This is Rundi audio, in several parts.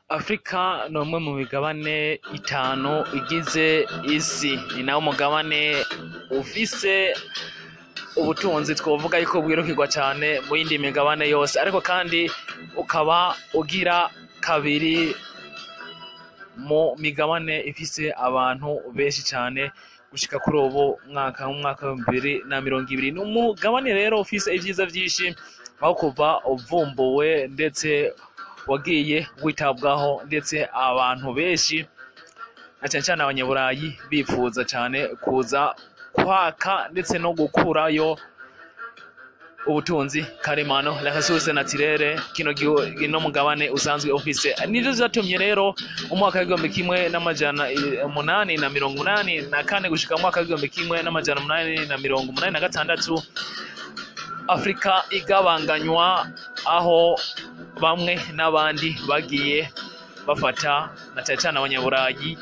Afrika ni umwe mu migabane itanu igize isi, ni nawo mugabane ufise ubutunzi twovuga yuko bwirukirwa cyane mu yindi migabane yose, ariko kandi ukaba ugira kabiri mu migabane ifise abantu benshi cyane gushika kuri ubu mwaka wa 2020. Ni umugabane rero ufise ivyiza vyinshi, aho kuva uvumbuwe ndetse wagiye witabwaho, ndetse abantu benshi na cyane cyane abanyaburayi bifuza cyane kuza kwaka ndetse no gukurayo ubutunzi karemano, la ressource naturelle kino mugabane usanzwe ufise. Nivyo vyatumye rero umwaka w'igihumbi kimwe n'amajana 884 gushika umwaka w'igihumbi kimwe n'amajana 886 Afrika igabanganywa, aho bamwe n'abandi bagiye bafata na cyane cyane abanyaburayi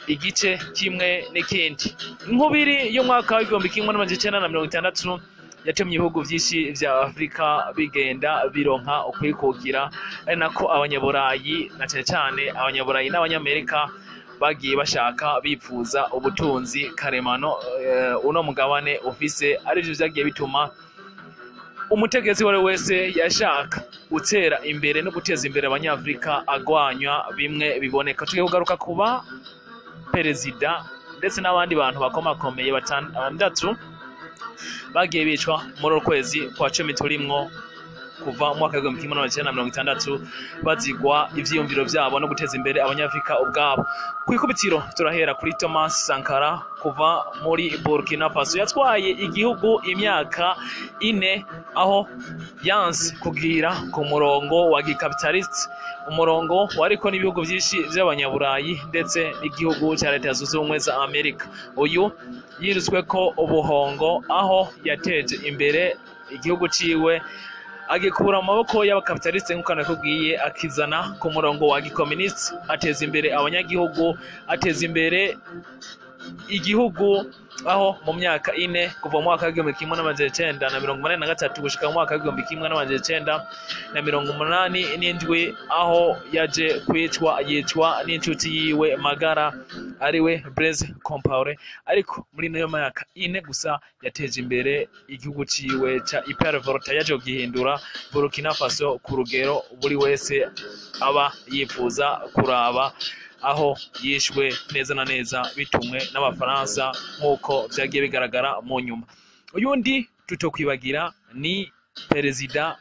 igice kimwe n'ikindi. Inkubiri y'umwaka w'igihumbi kimwe n'amajana 960 yatumye ibihugu vyinshi vya Afrika bigenda bironka ukwikukira, ari nako abanyaburayi na cyane cyane abanyaburayi n'abanyamerika bagiye bashaka bipfuza ubutunzi karemano uno mugabane ufise. Arivyo vyagiye bituma umutegetsi wari wese yashaka gutera imbere no guteza imbere abanyafrika agwanywa bimwe biboneka. Tugiye kugaruka kuba perezida ndetse n'abandi bantu bakomakomeye batandatu bagiye bicwa muri ukwezi kwa 10 turimwo kuva mu mwaka w'igihumbi kimwe n'amajana 960 bazigwa ivyiyumviro vyabo no guteza imbere abanyafrika ubwabo. Kwikubitiro turahera kuri Thomas Sankara kuva muri Burkina Faso, yatwaye igihugu imyaka 4 aho yanse kugira ku murongo wa gikapitaliste, umurongo wariko n'ibihugu vyinshi vy'abanyaburayi ndetse n'igihugu cya Leta Zunze Ubumwe za Amerika. Uyu yiruzwe ko ubuhongo, aho yateje imbere igihugu ciwe agikura mu maboko y'abakapitaliste nk'uko nakubwiye, akizana ku murongo wa gikomuniste, ateza imbere abanyagihugu, ateza imbere igihugu, aho mu myaka 4 kuva mu mwaka w'igihumbi kimwe n'amajana 983 gushika mu mwaka w'igihumbi kimwe n'amajana 987 aho yaje yicwa n'inshuti yiwe magara ariwe Blaise Compaoré. Ariko muri nayo myaka 4 gusa yateje imbere igihugu ciwe ca Hyper-Volta, yaje gihindura Burkina Faso ku rugero buri wese aba yifuza kuraba, aho yishwe neza na neza bitumwe n'abafaransa nk'uko vyagiye bigaragara mu nyuma. Uyundi tutokwibagira ni perezida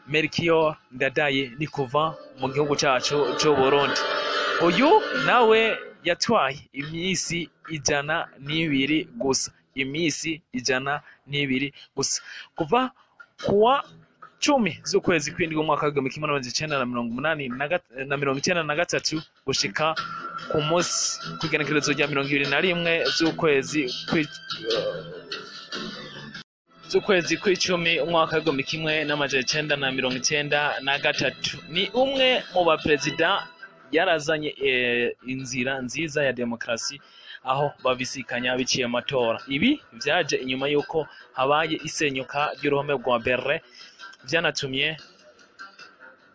Melchior Ndadaye, ni kuva mu gihugu cacu cyo Burundi. Uyu nawe yatwaye imisi 102 gusa, imisi 102 gusa kuva kuwa 10 z'ukwezi kw'indwi umwaka w'igihumbi kimwe n'amajana 993 gushika ku munsi kw'igenekerezo rya 21 z'ukwezi kw'icumi umwaka w'igihumbi kimwe n'amajana 993. Ni umwe mu baperezida yarazanye inzira nziza ya demokrasi, aho babisikanya biciye amatora. Ibi vyaje inyuma yuko habaye isenyuka ry'uruhome rwa Berlin, vyanatumye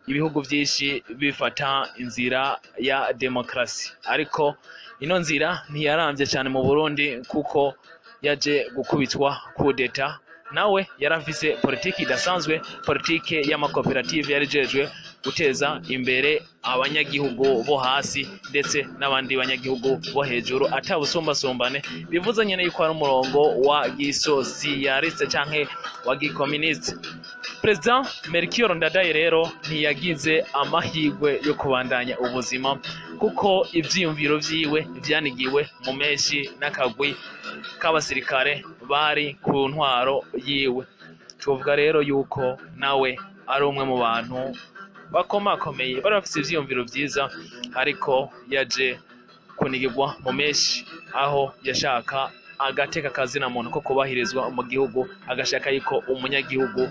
ibihugu vyinshi bifata inzira ya demokrasi. Ariko ino nzira ntiyaramvye cyane mu Burundi kuko yaje gukubitwa kudeta. Nawe yarafise politiki idasanzwe, politike y'amakoperative yarijejwe guteza imbere abanyagihugu bo hasi ndetse n'abandi banyagihugu bo hejuru atabusumbasumbane. Bivuze nyene yuko ari umurongo wa gisosiyaliste canke wa gikomuniste. President Melchior Ndadaye rero ntiyagize amahirwe yo kubandanya ubuzima kuko ivyiyumviro vyiwe vyanigiwe mu menshi n'akagwi k'abasirikare bari ku ntwaro yiwe. Tuvuga rero yuko nawe ari umwe mu bantu bakomakomeye bari bafise ivyiyumviro vyiza, ariko yaje kunigirwa mu menshi, aho yashaka agateka kazina muntu ko kubahirizwa mu gihugu, agashaka yuko umunyagihugu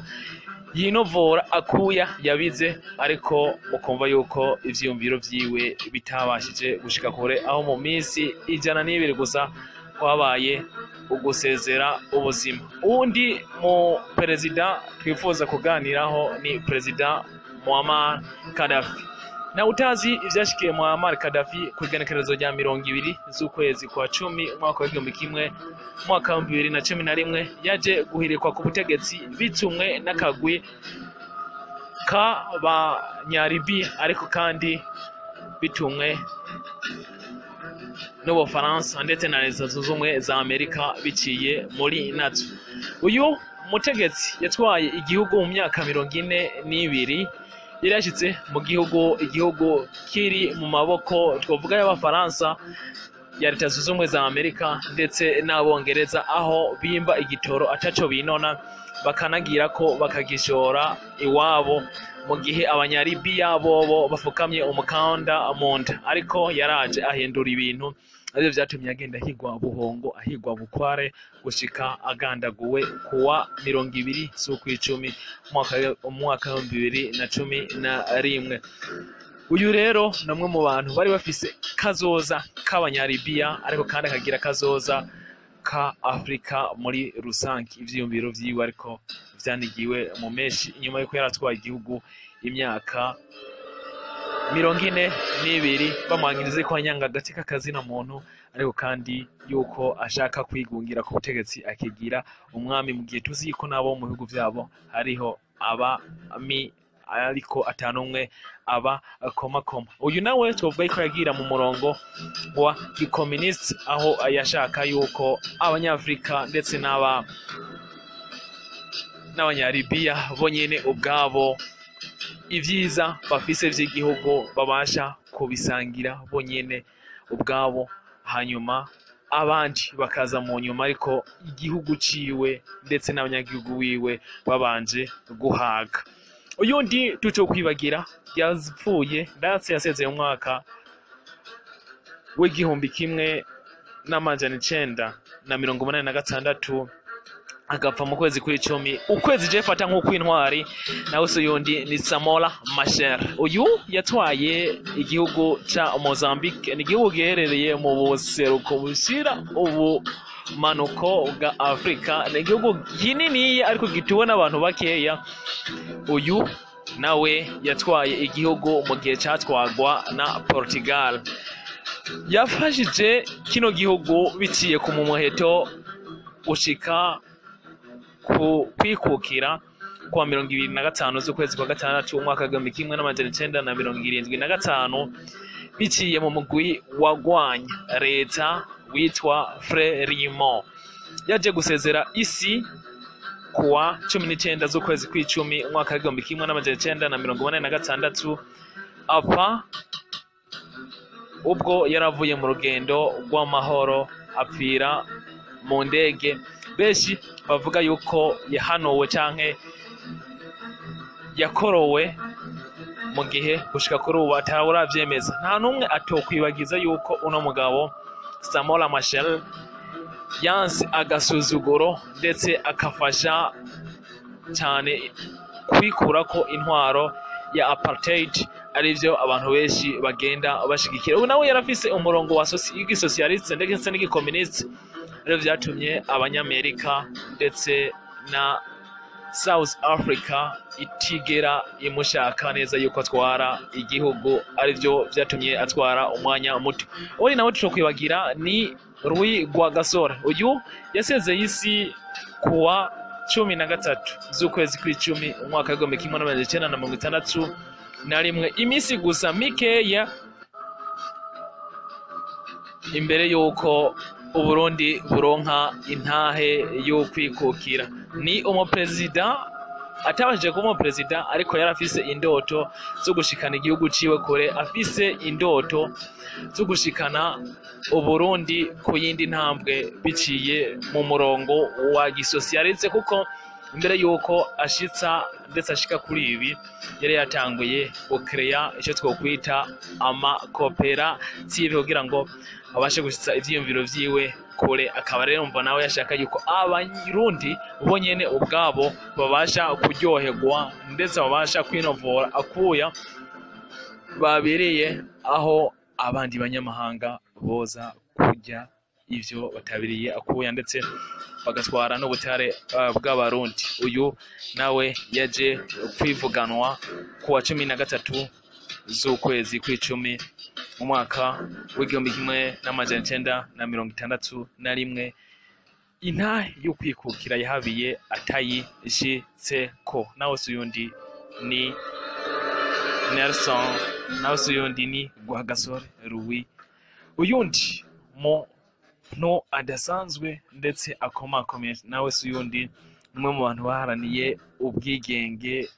yinovora akuya yabize, ariko mukumva yuko ivyiyumviro vyiwe bitabashije gushika kure, aho mu minsi 102 gusa kwabaye ugusezera ubuzima. Uwundi mu perezida twifuza kuganiraho ni perezida Muammar Gaddafi. Na utazi ivyashikiye Muammar Gaddafi ku igenekerezo rya 20 z'ukwezi kwa 10 umwaka wa 2011 yaje guhirikwa ku butegetsi bitumwe n'akagwi k'abanyalibiya ariko kandi bitumwe n'Ubufaransa ndetse na Leta Zunze Ubumwe za Amerika biciye muri NATO. Uyu mutegetsi yatwaye igihugu mu myaka 42 yari yashitse mu igihugu kiri mu maboko twavuga y'Abafaransa ya Leta Zunze Ubumwe za Amerika ndetse n'Abongereza, aho bimba igitoro ataco binona bakanagira ko bakagishora iwabo, mu gihe abanyalibiya bobo bafukamye umukanda mu nda. Ariko yaraje ahindura ibintu, arivyo vyatumye agenda ahigwa buhongo, ahigwa bukware gushika agandaguwe kuwa 20 z'ukwicumi umwaka wa 2011. Uyu rero namwe mu bantu bari bafise kazoza k'abanyalibiya ariko kandi akagira kazoza ka Afrika muri rusangi. Ivyiyumviro vyiwe ariko vyanigiwe mu meshi inyuma yuko yaratwaye igihugu imyaka 42 bamwangirize ko anyanga agati k'akazina muntu, ariko kandi yuko ashaka kwigungira ku butegetsi akigira umwami, mu gihe tuzi ko nabo mu bihugu vyabo hariho abami ariko atanumwe aba komakoma. Uyu nawe twovuga ko yagira mu murongo wa gikomunist, aho yashaka yuko abanyafrika ndetse n'abanyalibiya bonyene ubwabo ivyiza bafise vy'igihugu babasha kubisangira bonyene ubwabo, hanyuma abandi bakaza mu nyuma, ariko igihugu ciwe ndetse n'abanyagihugu wiwe babanje guhaga. Uyundi tuco kwibagira yazipfuye ndatse yasezeye umwaka w'1986 agapfa mu kwezi kw'icumi, ukwezi je fata nk'uko intwari. Nawe se yundi ni Samora Machel. Uyu yatwaye igihugu ca Mozambique, ni igihugu giherereye mu buseruko bushira ubumanuko bwa Afrika, ni igihugu kinini ariko gituwe n'abantu bakeya. Uyu nawe yatwaye igihugu mu gihe catwagwa na Portugal. Yafashije kino gihugu biciye ku mumuheto ushika ku kwikukira kwa 25 z'ukwezi kwa gatandatu umwaka wa 1975 biciye mu mugwi wagwanya leta witwa Frelimo. Yaje gusezera isi kuwa 19 z'ukwezi kw'icumi umwaka wa 1986 apfa ubwo yaravuye mu rugendo rw'amahoro apfira mu ndege. Beshi bavuga yuko yahanuwe canke yakorowe mu gihe gushika kuri ubu atawuravyemeza. Nta numwe atokwibagiza yuko uno mugabo Samora Machel yanse agasuzuguro ndetse akafasha cyane kwikurako intwaro ya apartheid, arivyo abantu benshi bagenda bashigikira. Ubu nawe yarafise umurongo wa socialiste ndetse n'igikomuniste, rero vyatumye abanyamerika ndetse na South Africa itigera imushaka neza yuko atwara igihugu, arivyo vyatumye atwara umwanya muto. Uri nawe tuco kwibagira ni Rui Rwagasore. Uyu yasezeye isi kuwa 13 z'ukwezi kw'icumi umwaka wa 1961, imisi gusa mikeya imbere yuko Uburundi buronka intahe yo kwikukira. Ni umuperezida atabashije kuba umuperezida, ariko yarafise indoto zo gushikana igihugu ciwe kure, afise indoto zo gushikana Uburundi ku yindi ntambwe biciye mu murongo wa gisosialiste, kuko imbere yuko ashitsa ndetse ashika kuri ibi yari yatanguye gucrea ico twokwita amakoperative kugira ngo abashe gushitsa ivyiyumviro vyiwe kure. Akaba rero mva nawe yashaka yuko Abarundi bonyene ubwabo babasha kuryoherwa ndetse babasha kwinovora akuya babereye aho abandi banyamahanga boza kujya ivyo batabiriye akuya ndetse bagatwara n'ubutare bw'abarundi. Uyu nawe yaje kwivuganwa ku wa 13 z'ukwezi kw'icumi mu mwaka w'1961 intahe yo kwikukira yahabiye atayishitseko. nawe suyundi ni Nelson, nawe suyundi ni Rwagasore Louis. Uyundi no adasanzwe ndetse akomakomeye nawe suyundi umwe mu bantu baharaniye ubwigenge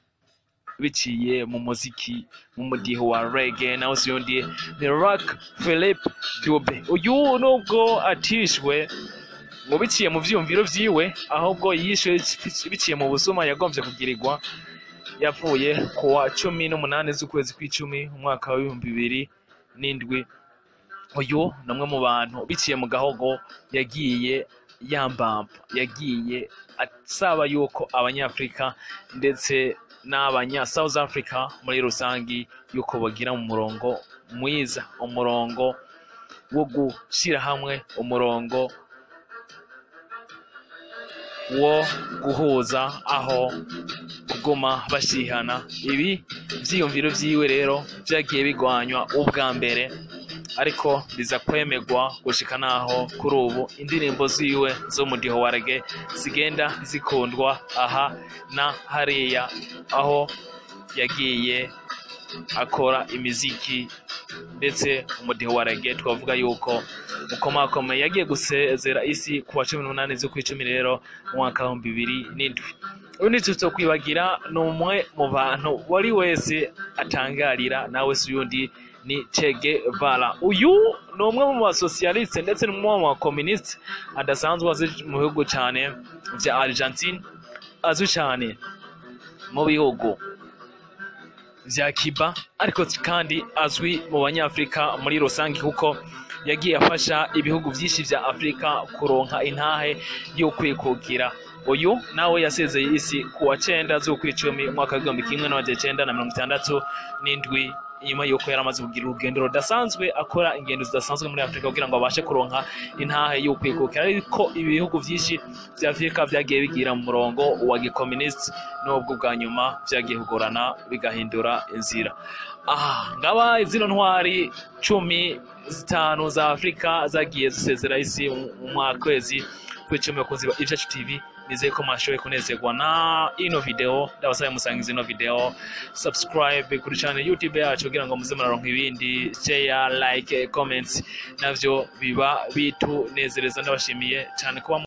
biciye mu muziki mu mudiho wa reggae. nawe suyundi ni Rock Philippe Dube. uyu nubwo atishwe ngo biciye mu vyumviro vyiwe ahubwo yishwe biciye mu busuma yagombye kugirirwa, yapfuye ku wa 18 z'ukwezi kw'icumi mu mwaka wa 2007. uyu namwe mu bantu biciye mu gahogo yagiye yambamba, yagiye asaba yuko abanyafrika ndetse n'abanya South Africa muri rusangi yuko bagira mu murongo mwiza, umurongo wo gushira hamwe, umurongo wo guhuza, aho kuguma bashihana. Ibi vyiyumviro vyiwe rero vyagiye bigwanywa ubwa mbere, ariko biza kwemegwa gushika naho kuri ubu indirimbo ziwe zo mudiho wa reggae zigenda zikundwa aha na hariya, aho yagiye akora imiziki ndetse umudiho wa reggae twavuga yuko ukomakomeye. yagiye gusezera isi ku wa 18 z'ukw'icumi rero mu mwaka wa 2007. undi tutokwibagira n'umwe mu bantu wari wese atangarira nawe suyundi ni Che Guevara. uyu ni umwe mu basocialiste ndetse n'umwe mu bakomuniste adasanzwe azwi mu bihugu cyane vya Argentine, azwi cyane mu bihugu vya Cuba, ariko kandi azwi mu banyafrika muri rusange kuko yagiye afasha ibihugu vyinshi vya Afrika kuronka intahe yo kwikukira. uyu nawe yasezeye isi ku wa 9 z'ukw'icumi mu mwaka wa 1967 inyuma yuko yaramaze kugira urugendo rudasanzwe, akora ingendo zidasanzwe muri Afrika kugira ngo abashe kuronka intahe yo kwikukira. ariko ibihugu vyinshi vya Afrika vyagiye bigira mu murongo wa gikomuniste, n'ubwo bwa nyuma vyagiye kugorana bigahindura inzira. ngaba zino ntwari 15 za Afrika zagiye zisezera isi mu kwezi kw'icumi bakunzi ba Iwacu TV. nizeye ko mwashoboye kunezerwa na ino video. ndabasabe musangize ino video, subscribe kuri channel YouTube yacu kugira ngo muze muraronka ibindi, share, like, comments, navyo biba bitunezereza. ndabashimiye cyane kuba